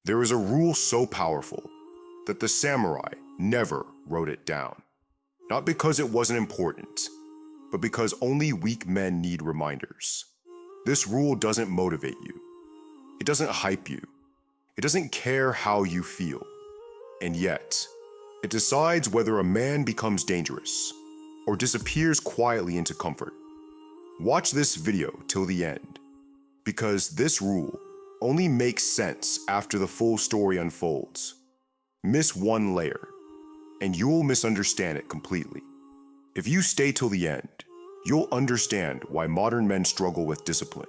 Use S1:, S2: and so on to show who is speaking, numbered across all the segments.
S1: There is a rule so powerful that the samurai never wrote it down. Not because it wasn't important, but because only weak men need reminders. This rule doesn't motivate you. It doesn't hype you. It doesn't care how you feel. And yet, it decides whether a man becomes dangerous or disappears quietly into comfort. Watch this video till the end, because this rule only makes sense after the full story unfolds. Miss one layer, and you'll misunderstand it completely. If you stay till the end, you'll understand why modern men struggle with discipline,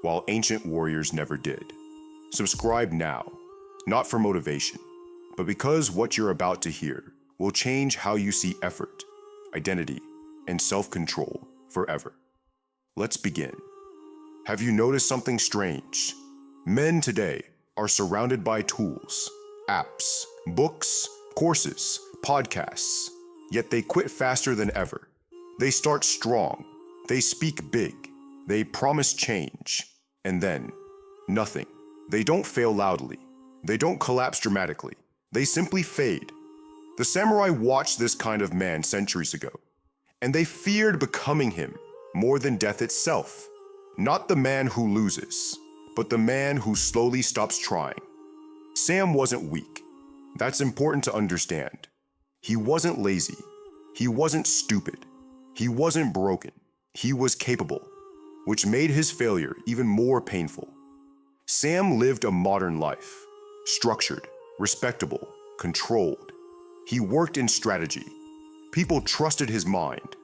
S1: while ancient warriors never did. Subscribe now, not for motivation, but because what you're about to hear will change how you see effort, identity, and self-control forever. Let's begin. Have you noticed something strange? Men today are surrounded by tools, apps, books, courses, podcasts, yet they quit faster than ever. They start strong, they speak big, they promise change, and then nothing. They don't fail loudly, they don't collapse dramatically, they simply fade. The samurai watched this kind of man centuries ago, and they feared becoming him more than death itself. Not the man who loses, but the man who slowly stops trying. Sam wasn't weak. That's important to understand. He wasn't lazy. He wasn't stupid. He wasn't broken. He was capable, which made his failure even more painful. Sam lived a modern life, structured, respectable, controlled. He worked in strategy. People trusted his mind.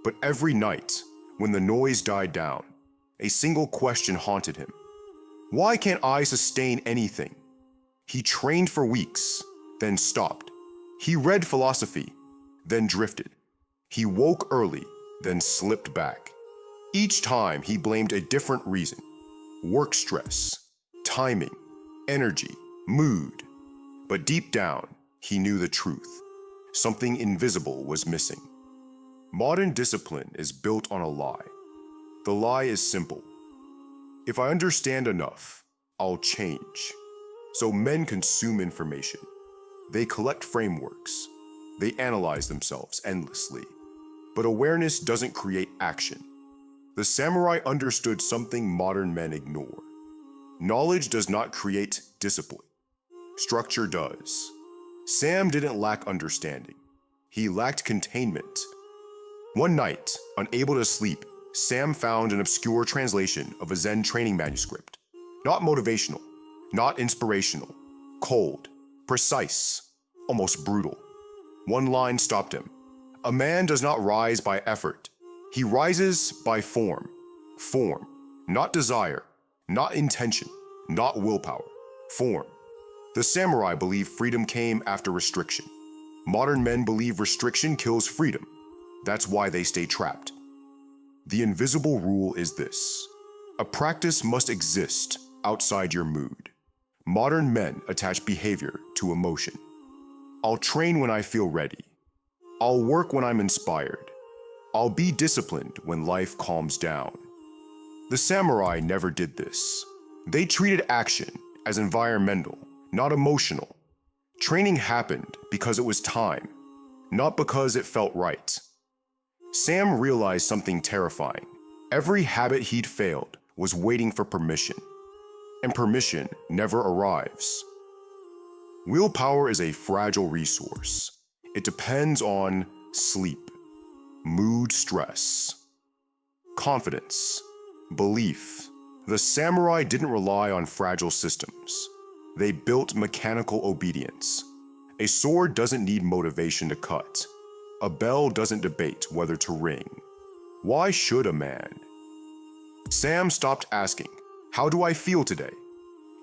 S1: But every night, when the noise died down, a single question haunted him. Why can't I sustain anything? He trained for weeks, then stopped. He read philosophy, then drifted. He woke early, then slipped back. Each time he blamed a different reason: work stress, timing, energy, mood. But deep down, he knew the truth. Something invisible was missing. Modern discipline is built on a lie. The lie is simple. If I understand enough, I'll change. So men consume information. They collect frameworks. They analyze themselves endlessly. But awareness doesn't create action. The samurai understood something modern men ignore. Knowledge does not create discipline. Structure does. Sam didn't lack understanding. He lacked containment. One night, unable to sleep, Sam found an obscure translation of a Zen training manuscript. Not motivational, not inspirational, cold, precise, almost brutal. One line stopped him. A man does not rise by effort. He rises by form. Form, not desire, not intention, not willpower. Form. The samurai believe freedom came after restriction. Modern men believe restriction kills freedom. That's why they stay trapped. The invisible rule is this: a practice must exist outside your mood. Modern men attach behavior to emotion. I'll train when I feel ready. I'll work when I'm inspired. I'll be disciplined when life calms down. The samurai never did this. They treated action as environmental, not emotional. Training happened because it was time, not because it felt right. Sam realized something terrifying. Every habit he'd failed was waiting for permission, and permission never arrives. Willpower is a fragile resource. It depends on sleep, mood stress, confidence, belief. The samurai didn't rely on fragile systems. They built mechanical obedience. A sword doesn't need motivation to cut. A bell doesn't debate whether to ring. Why should a man? Sam stopped asking, "How do I feel today?"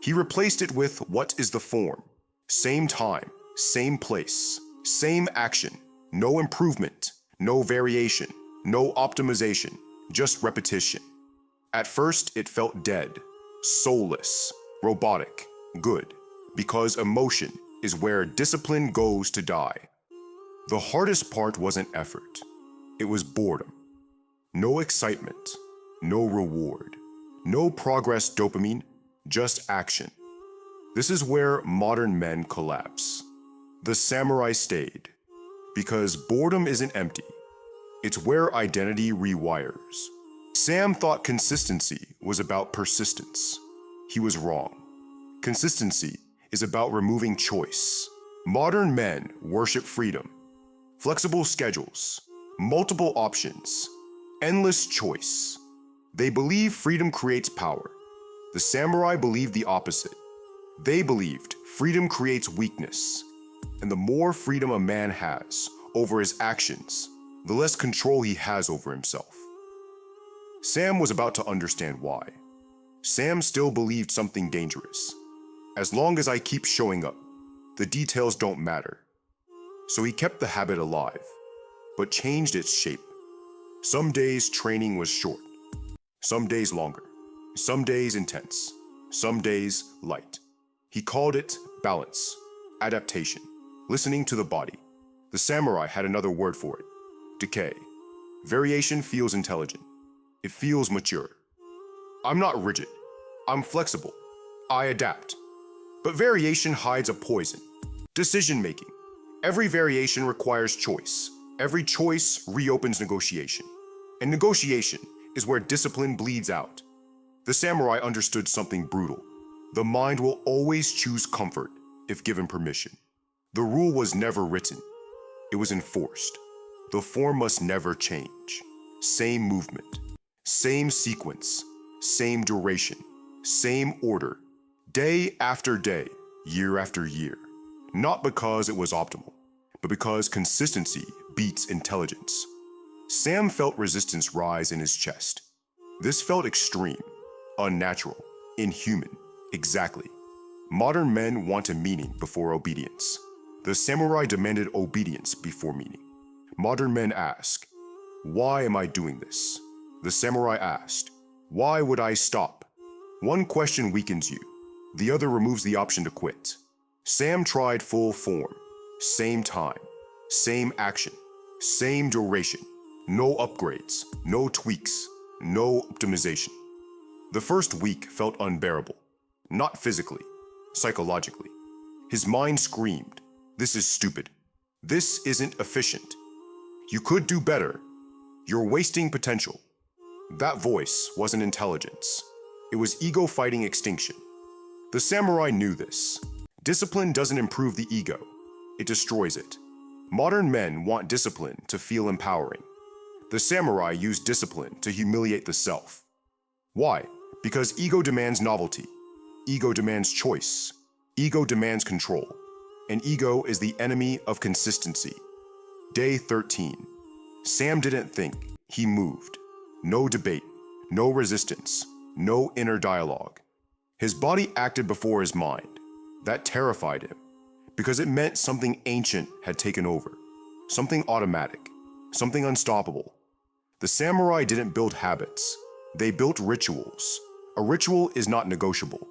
S1: He replaced it with, "What is the form?" Same time, same place, same action. No improvement, no variation, no optimization, just repetition. At first, it felt dead, soulless, robotic, good, because emotion is where discipline goes to die. The hardest part wasn't effort. It was boredom. No excitement, no reward, no progress dopamine, just action. This is where modern men collapse. The samurai stayed, because boredom isn't empty. It's where identity rewires. Sam thought consistency was about persistence. He was wrong. Consistency is about removing choice. Modern men worship freedom, flexible schedules, multiple options, endless choice. They believe freedom creates power. The samurai believed the opposite. They believed freedom creates weakness. And the more freedom a man has over his actions, the less control he has over himself. Sam was about to understand why. Sam still believed something dangerous. As long as I keep showing up, the details don't matter. So he kept the habit alive, but changed its shape. Some days training was short, some days longer, some days intense, some days light. He called it balance, adaptation, listening to the body. The samurai had another word for it: decay. Variation feels intelligent. It feels mature. I'm not rigid. I'm flexible. I adapt. But variation hides a poison: decision-making. Every variation requires choice. Every choice reopens negotiation. And negotiation is where discipline bleeds out. The samurai understood something brutal. The mind will always choose comfort if given permission. The rule was never written. It was enforced. The form must never change. Same movement, same sequence, same duration, same order, day after day, year after year. Not because it was optimal, but because consistency beats intelligence. Sam felt resistance rise in his chest. This felt extreme, unnatural, inhuman. Exactly. Modern men want a meaning before obedience. The samurai demanded obedience before meaning. Modern men ask, "Why am I doing this?" The samurai asked, "Why would I stop?" One question weakens you. The other removes the option to quit. Sam tried full form. Same time, same action, same duration. No upgrades, no tweaks, no optimization. The first week felt unbearable. Not physically, psychologically. His mind screamed, "This is stupid. This isn't efficient. You could do better. You're wasting potential." That voice wasn't intelligence. It was ego fighting extinction. The samurai knew this. Discipline doesn't improve the ego. It destroys it. Modern men want discipline to feel empowering. The samurai used discipline to humiliate the self. Why? Because ego demands novelty. Ego demands choice. Ego demands control. And ego is the enemy of consistency. Day 13. Sam didn't think, he moved. No debate, no resistance, no inner dialogue. His body acted before his mind. That terrified him, because it meant something ancient had taken over. Something automatic, something unstoppable. The samurai didn't build habits. They built rituals. A ritual is not negotiable.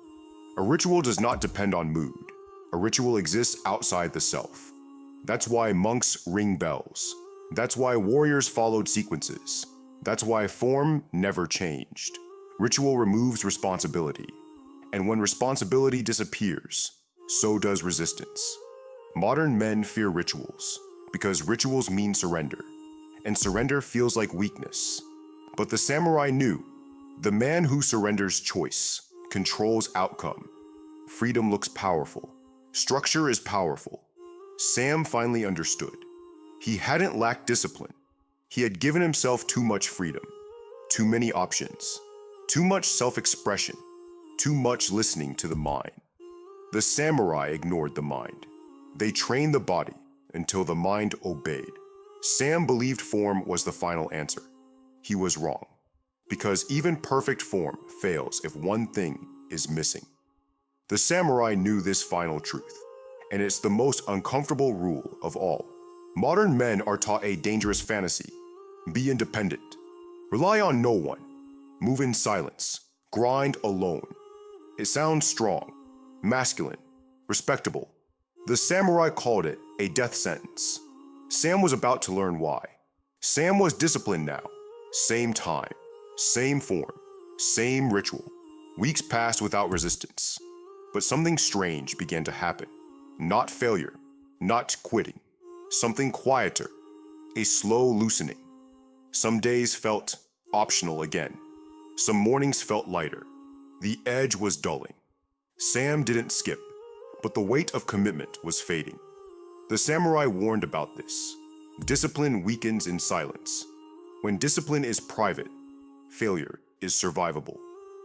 S1: A ritual does not depend on mood. A ritual exists outside the self. That's why monks ring bells. That's why warriors followed sequences. That's why form never changed. Ritual removes responsibility. And when responsibility disappears, so does resistance. Modern men fear rituals because rituals mean surrender. And surrender feels like weakness. But the samurai knew, the man who surrenders choice controls outcome. Freedom looks powerful. Structure is powerful. Sam finally understood. He hadn't lacked discipline. He had given himself too much freedom, too many options, too much self-expression, too much listening to the mind. The samurai ignored the mind. They trained the body until the mind obeyed. Sam believed form was the final answer. He was wrong, because even perfect form fails if one thing is missing. The samurai knew this final truth, and it's the most uncomfortable rule of all. Modern men are taught a dangerous fantasy: be independent, rely on no one, move in silence, grind alone. It sounds strong, masculine, respectable. The samurai called it a death sentence. Sam was about to learn why. Sam was disciplined now. Same time, same form, same ritual. Weeks passed without resistance. But something strange began to happen. Not failure, not quitting. Something quieter, a slow loosening. Some days felt optional again. Some mornings felt lighter. The edge was dulling. Sam didn't skip, but the weight of commitment was fading. The samurai warned about this. Discipline weakens in silence. When discipline is private, failure is survivable.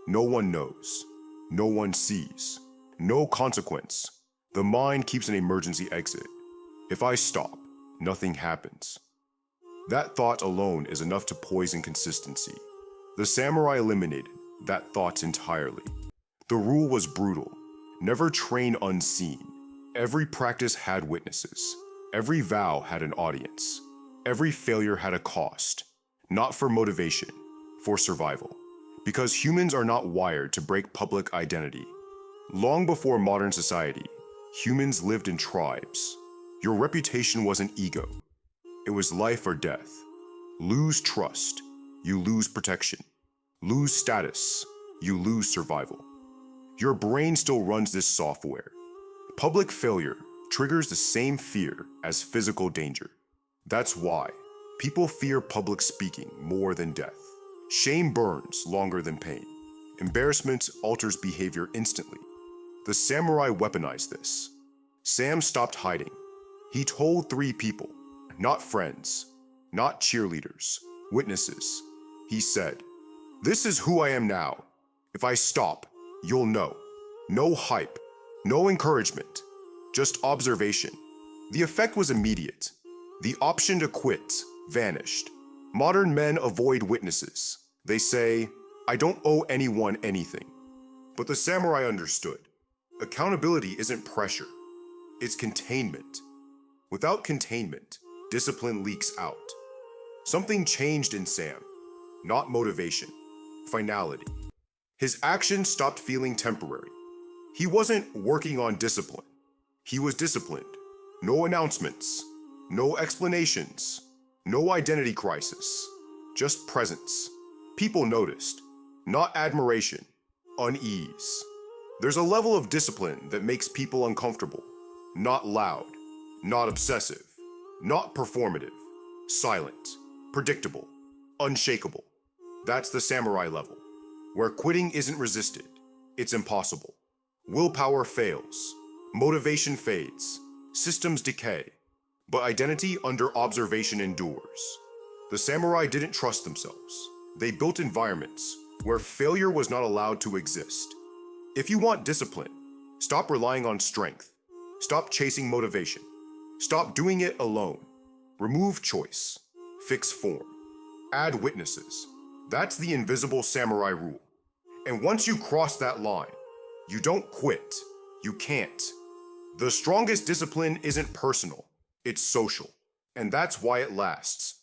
S1: No one knows. No one sees. No consequence. The mind keeps an emergency exit. If I stop, nothing happens. That thought alone is enough to poison consistency. The samurai eliminated that thought entirely. The rule was brutal. Never train unseen. Every practice had witnesses. Every vow had an audience. Every failure had a cost. Not for motivation, for survival. Because humans are not wired to break public identity. Long before modern society, humans lived in tribes. Your reputation wasn't ego. It was life or death. Lose trust, you lose protection. Lose status, you lose survival. Your brain still runs this software. Public failure triggers the same fear as physical danger. That's why people fear public speaking more than death. Shame burns longer than pain. Embarrassment alters behavior instantly. The samurai weaponized this. Sam stopped hiding. He told 3 people, not friends, not cheerleaders, witnesses. He said, "This is who I am now. If I stop, you'll know. No hype, no encouragement, just observation." The effect was immediate. The option to quit vanished. Modern men avoid witnesses. They say, "I don't owe anyone anything." But the samurai understood. Accountability isn't pressure, it's containment. Without containment, discipline leaks out. Something changed in Sam. Not motivation, finality. His actions stopped feeling temporary. He wasn't working on discipline. He was disciplined. No announcements, no explanations, no identity crisis, just presence. People noticed, not admiration, unease. There's a level of discipline that makes people uncomfortable. Not loud, not obsessive, not performative, silent, predictable, unshakable. That's the samurai level, where quitting isn't resisted, it's impossible. Willpower fails, motivation fades, systems decay, but identity under observation endures. The samurai didn't trust themselves. They built environments where failure was not allowed to exist. If you want discipline, stop relying on strength. Stop chasing motivation. Stop doing it alone. Remove choice. Fix form. Add witnesses. That's the invisible samurai rule. And once you cross that line, you don't quit. You can't. The strongest discipline isn't personal. It's social. And that's why it lasts.